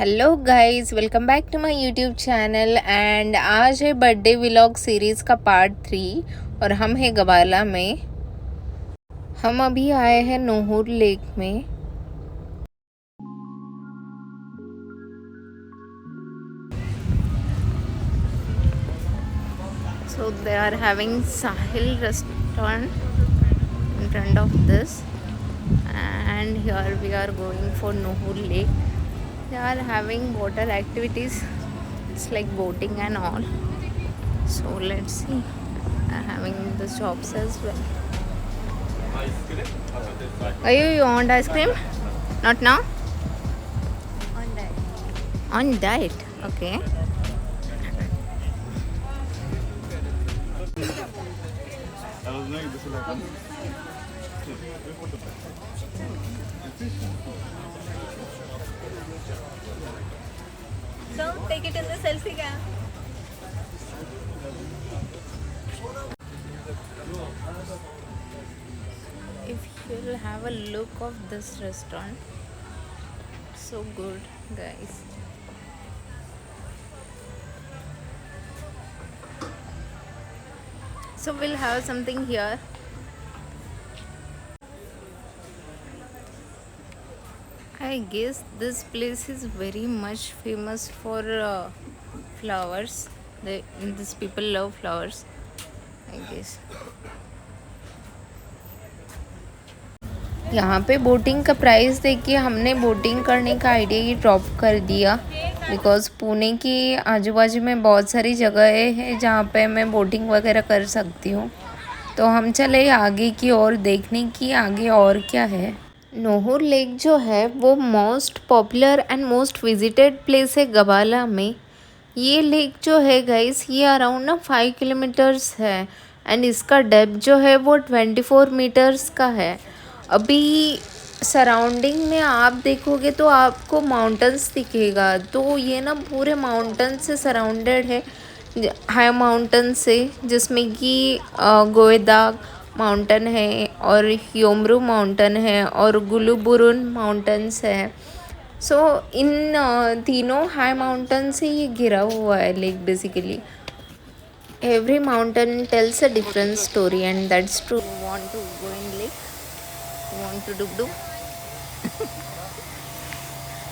Hello guys, welcome back to my YouTube channel. And आज है birthday vlog series का part 3 और हम हैं गवाला में। हम अभी आए हैं नोहूर लेक में। So they are having Sahil restaurant in front of this, and here we are going for Nohur Lake. They are having water activities. It's like boating and all. So let's see. Having the shops as well. You want ice cream? Not now? On that. On diet. Okay. So take it in the selfie cam. If you'll have a look of this restaurant, so good, guys. So we'll have something here. I guess this place is very much famous for flowers. These people love flowers, I guess. यहाँ पे boating का price देखिए, हमने boating करने का idea ही drop कर दिया because Pune की आजू बाजू में बहुत सारी जगहें हैं जहाँ पे मैं बोटिंग वगैरह कर सकती हूँ। तो हम चले आगे की ओर देखने की आगे और क्या है। नोहूर लेक जो है वो most popular and most visited place है गवाला में। ये लेक जो है गाइस, ये अराउंड 5 किलोमीटर्स है एंड इसका डेप्थ जो है वो 24 मीटर्स का है। अभी सराउंडिंग में आप देखोगे तो आपको माउंटेन्स दिखेगा, तो ये ना पूरे माउंटेन से सराउंडेड है, हाई माउंटेन से, जिसमें कि गोएदाग माउंटेन है और योमरू माउंटेन है और गुलुबुरुन माउंटेन्स है। सो इन तीनों हाई माउंटेन से ये घिरा हुआ है lake basically. Every mountain tells a different story and that's true. Want to go in lake? Want to do?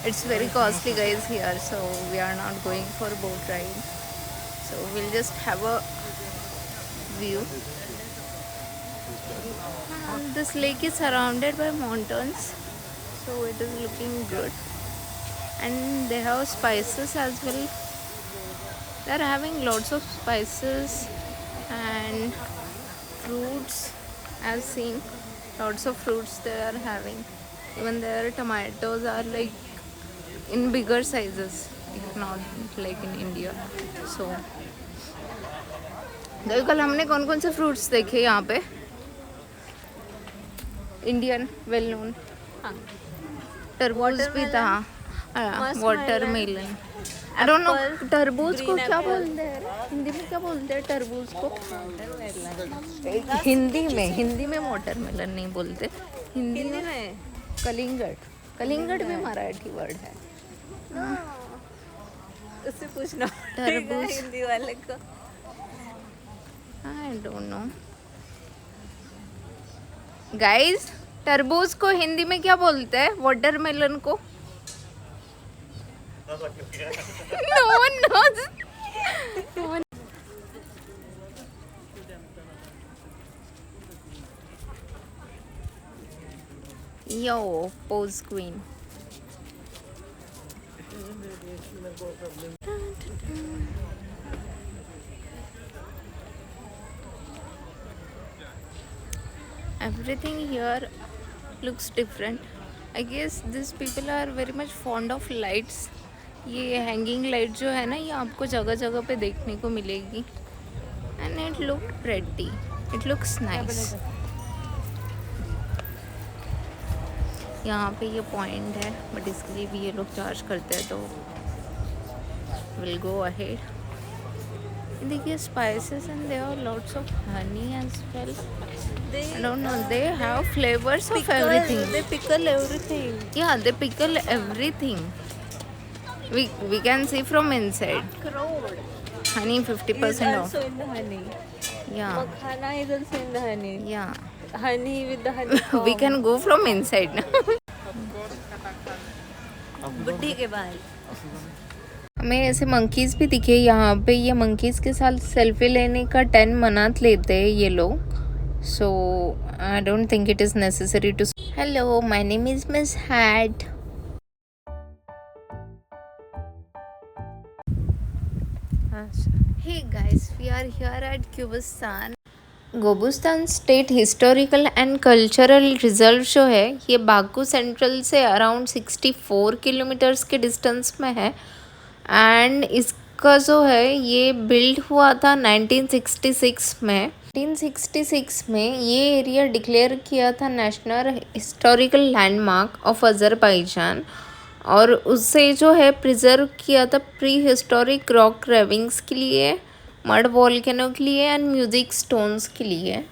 It's very costly guys here, so we are not going for boat ride, so we'll just have a view. This lake is surrounded by mountains, so it is looking good, and they have spices as well. They are having lots of spices and fruits. I've seen lots of fruits they are having. Even their tomatoes are like in bigger sizes, if not like in India. So देखो कल हमने कौन कौन से fruits देखे यहाँ पे। Indian well known, तरबूज भी था, वाटरमेलन। आई डोंट नो तरबूज को क्या बोलते हैं हिंदी में, क्या बोलते हैं तरबूज को हिंदी में वाटरमेलन नहीं बोलते, हिंदी में कलिंगड़। कलिंगड़ भी मराठी वर्ड है। उससे पूछना तरबूज हिंदी वाले को। आई डोंट नो गाइस, तरबूज को हिंदी में क्या बोलते हैं, वाटरमेलन को? No one knows. Yo, pose queen. Everything here looks different. I guess these people are very much fond of lights. ये हैंगिंग लाइट जो है ना, ये आपको जगह जगह पे देखने को मिलेगी and it look pretty, it looks nice. यहाँ पे ये पॉइंट है बट इसके लिए भी ये लोग चार्ज करते हैं, तो विल गो अहेड। देखिए spices and there are lots of honey as well. I don't know, they have flavors of everything. They pickle everything. Yeah, they pickle everything. We can see from inside. Crowd Honey, is 50% off. also in the honey. Yeah, Makhana is also in the honey. yeah. Honey with the honey We comb. can go from inside now. बुड्ढी के बाल. हमें ऐसे monkeys भी दिखे यहाँ पे. ये मंकीज़ के साथ सेल्फी लेने का 10 मनात लेते हैं ये लोग. So I don't think it is necessary to. Hello, my name is Miss Hat. Hey guys, we are here at Cubistan. Gobustan state historical and cultural reserve जो है ये बाकू सेंट्रल से अराउंड 64 किलोमीटर्स के distance में है. And इसका जो है ये बिल्ड हुआ था 1966 में. 1966 में ये एरिया डिक्लेयर किया था national historical landmark of Azerbaijan. और उससे जो है प्रिजर्व किया था प्री हिस्टोरिक रॉक क्रेविंग्स के लिए, मड वॉल्केनो के लिए एंड म्यूजिक स्टोन्स के लिए.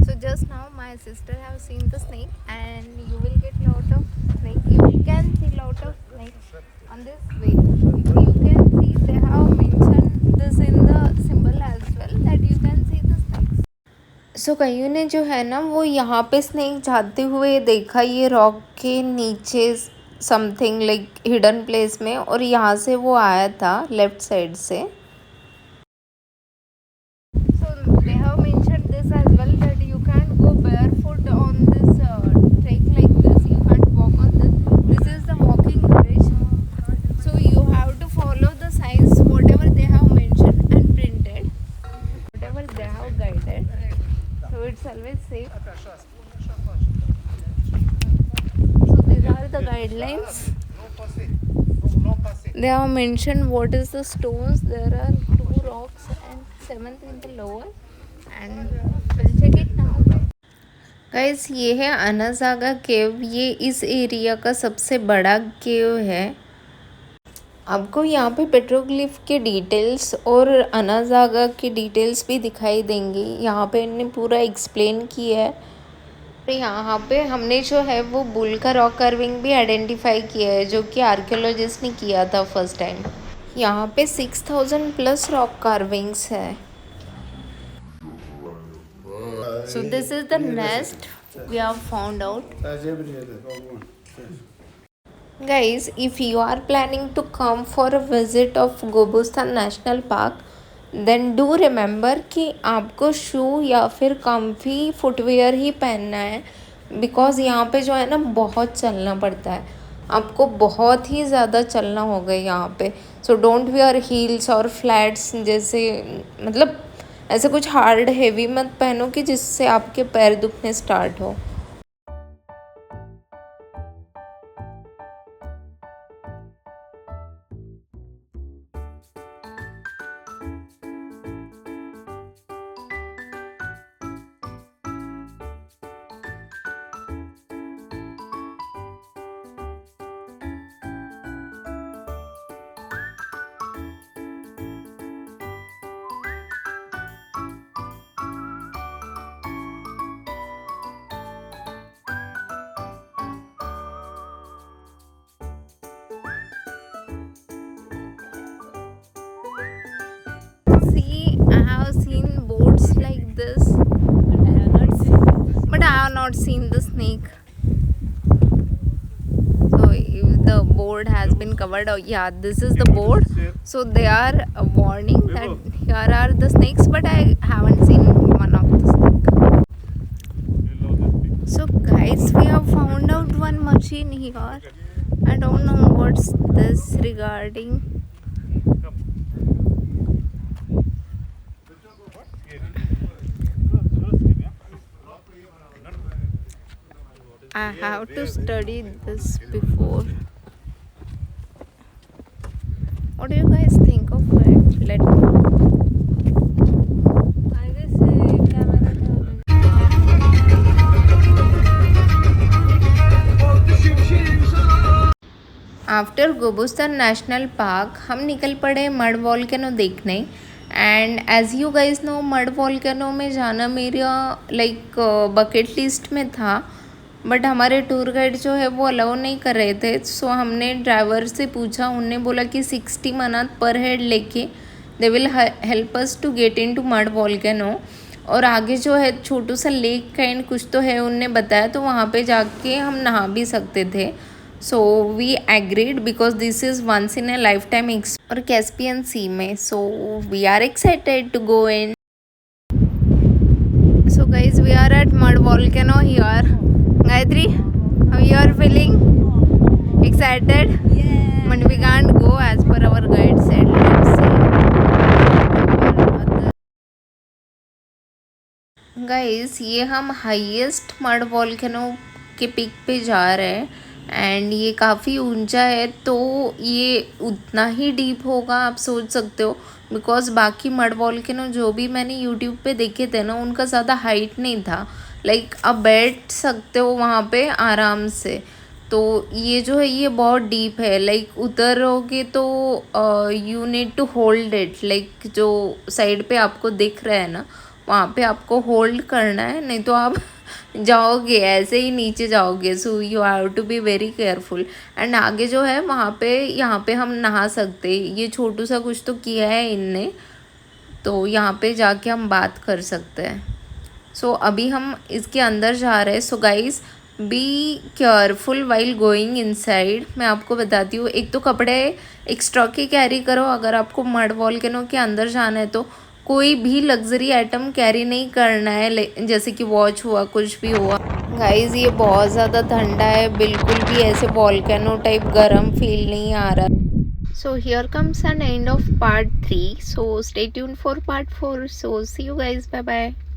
So just now my sister have seen the snake and you will get lot of snake. You can see lot of snake on this way. You can see they have mentioned this in the symbol as well that you can see the snakes. So कईयों ने जो है ना वो यहाँ पे snake जाते हुए देखा ये रॉक के नीचे समथिंग लाइक हिडन प्लेस में, और यहाँ से वो आया था लेफ्ट साइड से. So they have mentioned this as well that you can't go barefoot on this trek like this. You can't walk on this. This is the walking bridge. So you have to follow the signs whatever they have mentioned and printed, whatever they have guided. So it's always safe. So these are the guidelines. They have mentioned what is the stones. There are 2 rocks and 7th in the lower. And we'll check it now. Guys, ये है अनाज़ागा केव. ये इस area का सबसे बड़ा केव है. आपको यहाँ पे पेट्रोग्लिफ के डिटेल्स और अनाज़ागा के डिटेल्स भी दिखाई देंगी. यहाँ पे इन्होंने पूरा एक्सप्लेन किया है. यहाँ पे हमने जो है वो बुल का रॉक कार्विंग भी आइडेंटिफाई किया है जो कि आर्कियोलॉजिस्ट ने किया था फर्स्ट टाइम. यहाँ पे 6000 प्लस रॉक कार्विंग्स है. So this is the nest we have found out. Guys, if you are planning to come for a visit of Gobustan national park, then do remember कि आपको शू या फिर comfy footwear ही पहनना है. Because यहाँ पे जो है ना बहुत चलना पड़ता है. आपको बहुत ही ज़्यादा चलना होगा यहाँ पे. सो डोंट वेयर हील्स और फ्लैट्स जैसे, मतलब ऐसे कुछ हार्ड हेवी मत पहनो कि जिससे आपके पैर दुखने स्टार्ट हो. See, I have seen boats like this, but I have not seen the snake. So if the board has been covered, oh yeah, this is the board. So they are warning that here are the snakes, but I haven't seen one of the snake. So guys, we have found out one machine here. I don't know what's this regarding. I have to study this before. What do you guys think of it? Let me know. आगे से camera after Gobustan national park हम निकल पड़े mud volcano देखने. And as you guys know, mud volcano में जाना मेरा like bucket list में था. बट हमारे टूर गाइड जो है वो अलाउ नहीं कर रहे थे। सो हमने ड्राइवर से पूछा, उनने बोला कि 60 मनात पर हेड लेके they will help us to get into mud volcano. और आगे जो है छोटू सा लेक काइंड कुछ तो है, उनने बताया, तो वहाँ पे जाके हम नहा भी सकते थे। So we agreed because this is once in a lifetime ex और कैस्पियन सी में। So we are excited to go in. So guys, we are at mud volcano here. Gayatri, how you are feeling? Excited? Yeah. But we can't go as per our guide said. Let's see. Guys, ये हम highest mud volcano के peak पे जा रहे हैं and ये काफ़ी ऊंचा है, तो ये उतना ही डीप होगा आप सोच सकते हो, बिकॉज बाकी मड वॉल्केनो जो भी मैंने यूट्यूब पे देखे थे ना, उनका ज़्यादा हाइट नहीं था। लाइक आप बैठ सकते हो वहाँ पे आराम से। तो ये जो है ये बहुत डीप है। लाइक उतरोगे तो you need to hold it, like जो साइड पे आपको दिख रहा है ना, वहाँ पे आपको होल्ड करना है, नहीं तो आप जाओगे ऐसे ही नीचे जाओगे। So you have to be very careful. And आगे जो है वहाँ पे, यहाँ पे हम नहा सकते, ये छोटू सा कुछ तो किया है इनने, तो यहाँ पे जाके हम बात कर सकते हैं। सो अभी हम इसके अंदर जा रहे हैं। So guys be careful while going inside. मैं आपको बताती हूँ, एक तो कपड़े एक्स्ट्रा के कैरी करो अगर आपको मड वॉल्केनो के अंदर जाना है, तो कोई भी लग्जरी आइटम कैरी नहीं करना है, जैसे कि वॉच हुआ, कुछ भी हुआ। गाइज ये बहुत ज़्यादा ठंडा है, बिल्कुल भी ऐसे वॉल्केनो टाइप गर्म फील नहीं आ रहा। So here comes an end of part 3. So stay tuned for part 4. So see you guys. Bye bye.